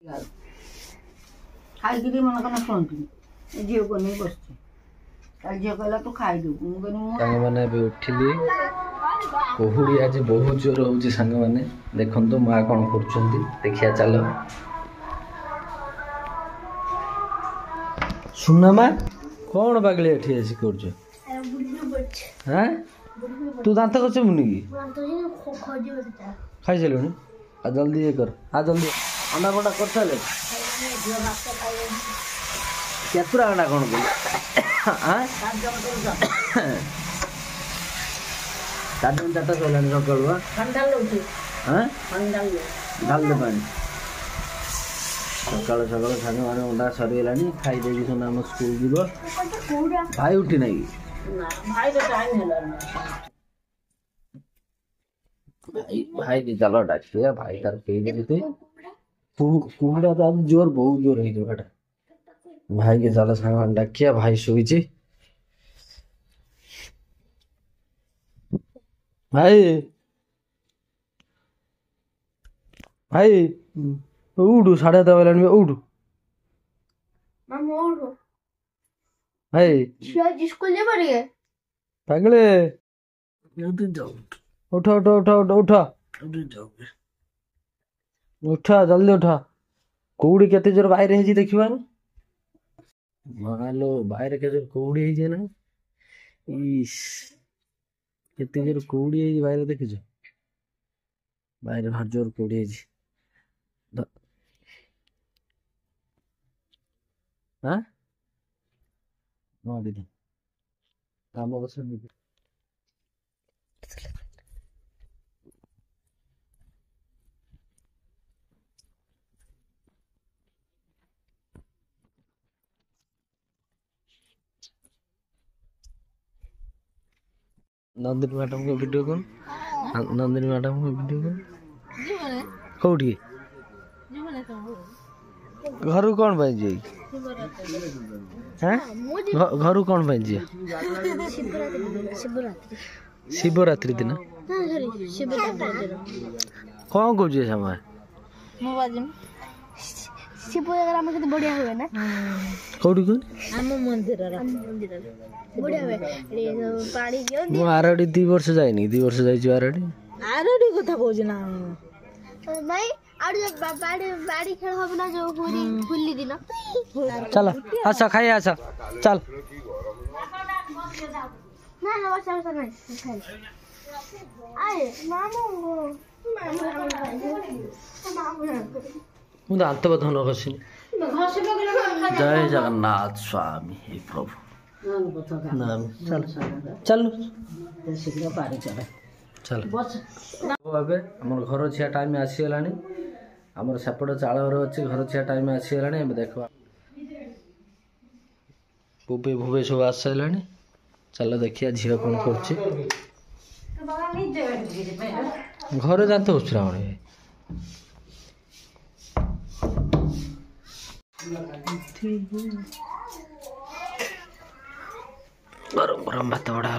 खाई मन कना शुणुनी झील को नहीं बस झील कहला तू खाई मैंने उठिली कुहुड़ी आज बहुत जोर हो सांग मैंने देखु माँ कौन कर देखिया चलो सुना माँ कौन बागले एठी आसी कर हाँ तू दांत कर मुनि खाई सारे आ जल्दी ये कर आ जल्दी अंडा बड़ा कर सारे केतुरा अंडा कौन हाँ चार्जन चार्टा चलानी सकाल ढाल दे पानी सकाल सकाल सांग मैंने अंडा सरीगला खाई दे आम स्कूल जीव भाई उठी ना भाई भी चलो डाकिया भाई तार कही कुहुड़ा तो आज जोर बहुत जोर है भाई के चलो सांग डाकिया भाई शुई भाई भाई उठू 10:30 बजे उठू भाई स्कूल पड़े पागले उठा उठा उठा उठा उठा उठा जल्दी उठा कौड़ी केते जोर बाहर है देखा मालो बाहर के जोर कौड़ी है ना इस केते जोर कौड़ी है बाहर देखिछ बाहर भार जोर कौड़ी है हाँ दीदी काम बस नंदिनी मैडम को वीडियो कॉल नंदिनी मैडम को वीडियो कॉल कौटी घर कौन पाई जी घर कौन पाई जी शिवरात्रि दिन कौन कौन समय शिव जगह हम केते बढ़िया हुए ना कौटी कौन हम मंदिर बढ़िया हुए पानी दियो मु आरडी 2 वर्ष जाइनी 2 वर्ष जाई आरडी आरडी कथा कहू ना नहीं और जब बाड़ी खेल हो ना जो पूरी खुली दिन चल अच्छा खाई अच्छा चल ना ना बस नहीं खाई आए मामू मुझे आत्मबोधन घसी जय जगन्नाथ स्वामी हे प्रभु नाम चल चल चल एबे हमर घर छिया टाइम आसीगला हमर सेपट चाल घर अच्छी घर छिया टाइम आसीगला देखा पुपे भुवे सब आस सारा चल देखिया झील कौन कर घर जाते हो गरम गरम भात बड़ा है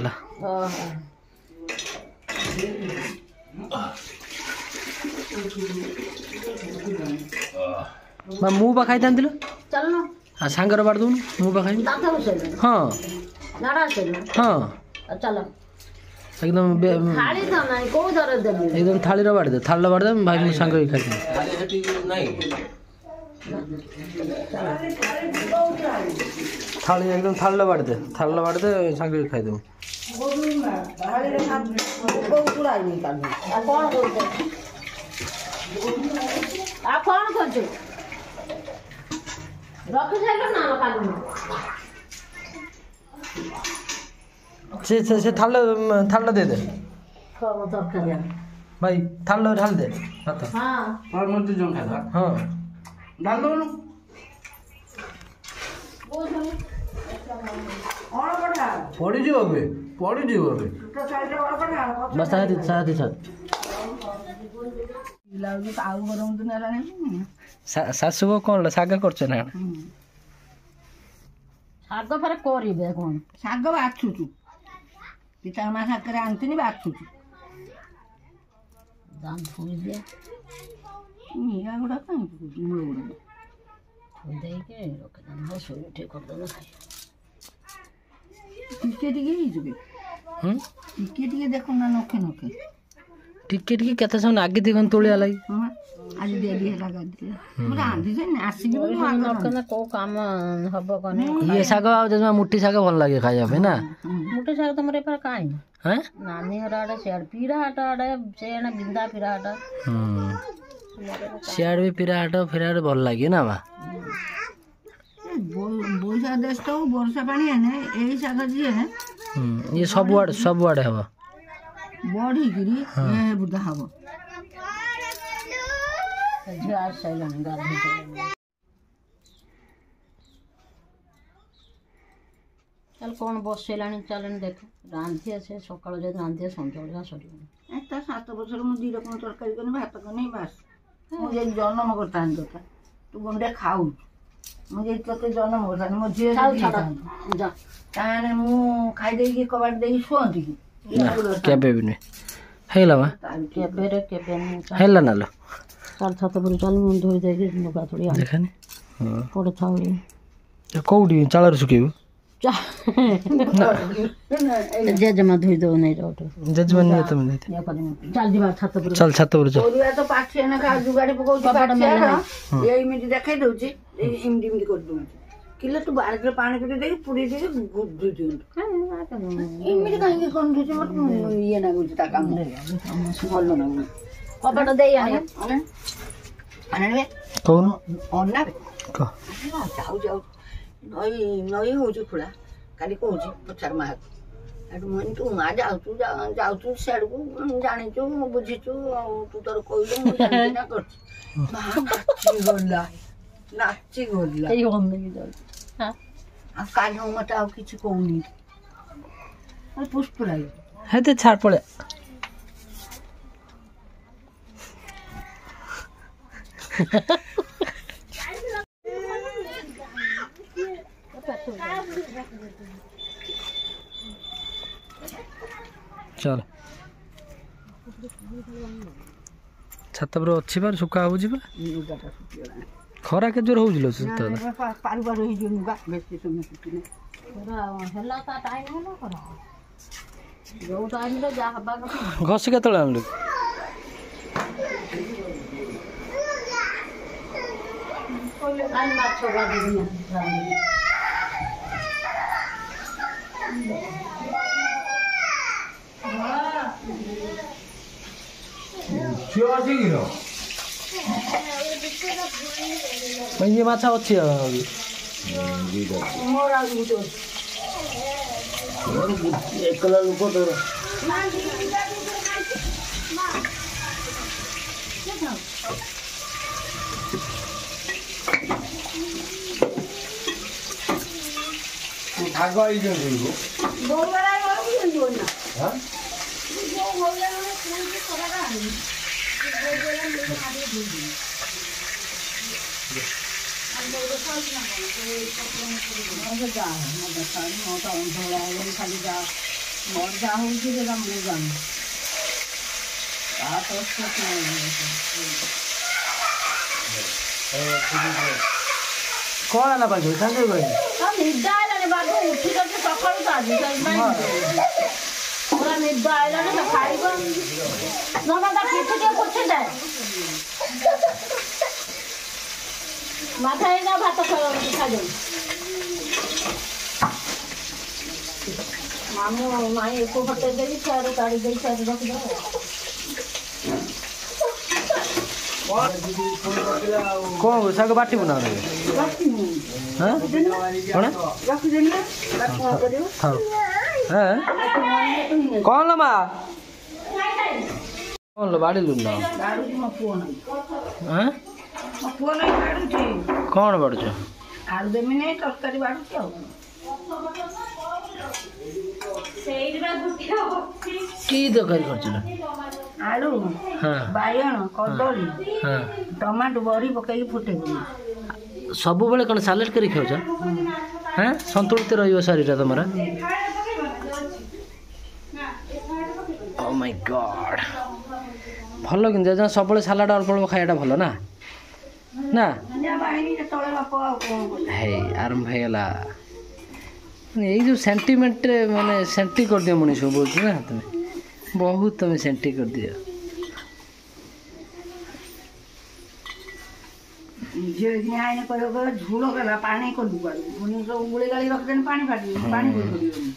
मु बा खाई था सांगर बाड़ दून मु बा खाई हाँ हाँ चलो एकदम एकदम थाली बाड़ दे थाली बाड़ दे भाई मुझे सांग ही खाई थाली एकदम थाल बाड़ दे सांग ही खाई दे से थाल दे दे भाई थाल ढाल दे हाँ डाल दो पड़ी जीव बस साथ शाशु को कौन शाग कर शाग फेर करे कौन शाग बाछुचु पिता माँ शाग आनती बाछुचु दान फुल दे गुड़ा कहीं ଦେଇକି ରଖିଦେବା ଶୋଇ ଟିକେ କରିଦେବା ଖାଇବା ଟିକେ ଟିକେ ହେଇଯିବ ଟିକେ ଟିକେ ଦେଖୁନା ନଖେ ନଖେ ଟିକେ ଟିକେ କେତେ ସମୟ ନାଗିଥିବ କଣ ତୋଳିଆ ଲାଗି ଆଜି ଡେରି ହେଲା ଗାଧି ମୁଁ ରାନ୍ଧିଛି ଆସିକି କୋଉ କାମ ହବ କନେ ଇଏ ଶାଗ ଆଉ ଜମା ମୁଠି ଶାଗ ଭଲ ଲାଗେ ଖାଇବା ପାଇଁ ନା ମୁଠେ ଶାଗ ତମର ଏପାରେ କାଇଁ ହାଁ ନାନୀ ଘର ଆଡେ ସିଆଡେ ପିରା ହାଟ ଆଡେ ସେଆଡେ ବିନ୍ଧା ପିରା ହାଟ ସିଆଡେ ବି ପିରା ହାଟ ଫିରା ହାଟ ଭଲ ଲାଗେ ନା ମା ବୈଶାଖ ଦେଶ ତ ବର୍ଷା ପାଣି ହେନେ ଏଇ ଶାଗ ଯିଏ ଇଏ ସବୁଆଡେ ହବ ବଢିକିରି ବୁଧା ହବ ଝିଅ ଆସି ସାରିଲାଣି ଗାଧୋଇ ସାରିଲାଣି ଚାଲ କ'ଣ ବସେଇଲାଣି ଚାଲେଣି ଦେଖ ରାନ୍ଧିଆ ସେ ସକାଳୁ ଯଦି ରାନ୍ଧିଆ ସଞ୍ଜବେଳେ ଯାହା ସରିବନି ତା 7 ବର୍ଷର ମୁଁ 2 ରକମ ତରକାରୀ କନି ଭାତ କନି ବାସ୍ ମୁଁ ଯଦି ଜନ୍ମ କରିଥାନ୍ତି ତୋତେ ତୁ ଗଣ୍ଡେ ଖାଉଛୁ ମୁଁ ଯଦି ତୋତେ ଜନ୍ମ କରିଥାନ୍ତି ମୋ ଝିଅ ତାହେଲେ ମୁଁ ଖାଇଦେଇକି କବାଟ ଦେଇକି ଶୁଅନ୍ତି କି କେବେ ବି ନୁହେଁ ହେଇଲା ମା କେବେ ହେଲା ନା ଲୋ ଚାଲ ଛାତ ଉପରେ ଚାଲ ମୁଁ ଧୋଇ ଦେଇକି ଲୁଗା ତୋଳି ଦେଖାନି ପଟେ ଥାଉଳି କୋଉଠି ଚାଳରେ ଶୁଖେଇବୁ ଜେଜେମା ଧୋଇ ଦେବ ନାଇଁ ଜେଜେମା ନିଏ ତମେ ଚାଲ ଯିବା ଛାତ ଉପରେ ଚାଲ ଛାତ ଉପରେ ଚାଲ ପରିବା ତ ପାଠିଆ ନାଖା ଯୁଗାଡି ପକଉଛି ଏମିତି ଦେଖେଇ ଦଉଛି ଏମିତି କରିଦଉଛି କିଲୋ ତୁ ବାଲ୍ଟିରେ ପାଣି ପୁରେଇ ଦେଇକି ପୁରେଇ ଦେଇକି ଧୋଇ ଦିଅନ୍ତୁ ଏମିତି କାହିଁକି ଗନ୍ଧୁଛି ମତେ ଇଏ ନାଗୁଛି ତା କାମ ଭଲ ନାଗୁଛି କବାଟ ଦେଇ ଆଣିବେ କହୁନ ଅନାବେ ଯାଉ ଯାଉ ନଈ ହଉଛି ଖୋଳା କାଲି କହୁଛି ପଚାର ମା ହେଠୁ ମୁଁ ତୁ ମା ଯାଉଛୁ ସିଆଡ଼କୁ ଜାଣିଛୁ ବୁଝିଛୁ ଆଉ ତୁ ତୋର କହିଲୁ ମୁଁ ଜାଣିଛି ନା କରୁଛି ମା ନାଚିଗଲା ଆଉ କାଲି ମତେ ଆଉ କିଛି କହୁନି ପୁଷ୍ପ ଲାଗେ ହେତେ ଛାଡ଼ ପଳେଆ चल छात पर अच्छी बार सुखा हो जिबा खरा के जोर होउजिलो छत पारु पारु ही जो नुगा बेसी समय सुकिने खरा हला ता टाइम होला खरा जो टाइम रे जा हबा का घस के तळे आनलु काल माछ गा दिया ये माछा अच्छी एकला लोक तो भाग आई जो कौन है ना बाजू सांगे भाई हम निद्रा आइलाने बाबू उठी करके सकाळू आजी पूरा निद्रा आइलाने तो खाइबो नगा ता किछ के पूछे दे माथा एगा भात खा दो मामू माई एको फटे देई चारो काडी देई चारो रख दो कौन साग बाटी बना रहे हां कोना रख देना करियो हां कौन लो मा कौन लो बाड़ी लुन ना दारू म फोन हां फोन बाड़ू छी कौन बाड़ू छ आलू देमी नहीं तरकारी बाड़ू छी ସେଇଟା ଦୁଟିଆ की दरकारी करछला आलू हां बायण कदली हां टमाटो बड़ी पकई फुटे सब बेले कोन सैलेड करी खाउ छ हां संतुलित रहियो शरीर तमरा ओ माय गॉड भलो कि जे सब बेले सलाड अल्प अल्प खायाटा भलो ना ନା ବାହିନୀ ଯେତେବେଳେ ବାପ ଆଉ କ'ଣ କରିବ। ହେଇ ଆରମ୍ଭ ହେଇଗଲା ଏଇ ଯୋଉ ସେଣ୍ଟିମେଣ୍ଟରେ ମାନେ ସେଣ୍ଟି କରିଦିଅ ମଣିଷ ବହୁତ ନା ତମେ ବହୁତ ତମେ ସେଣ୍ଟି କରିଦିଅ। ଝିଅ ଆଇନେ କହିବ ଝୁଳ କଲା ପାଣି କରିବୁ କୁଆଡ଼ୁ ସବୁ ଗୁଳି ଗାଳି ରଖିଦେନି ପାଣି ଫାଟିବ ପାଣି କରିପାରିବନି।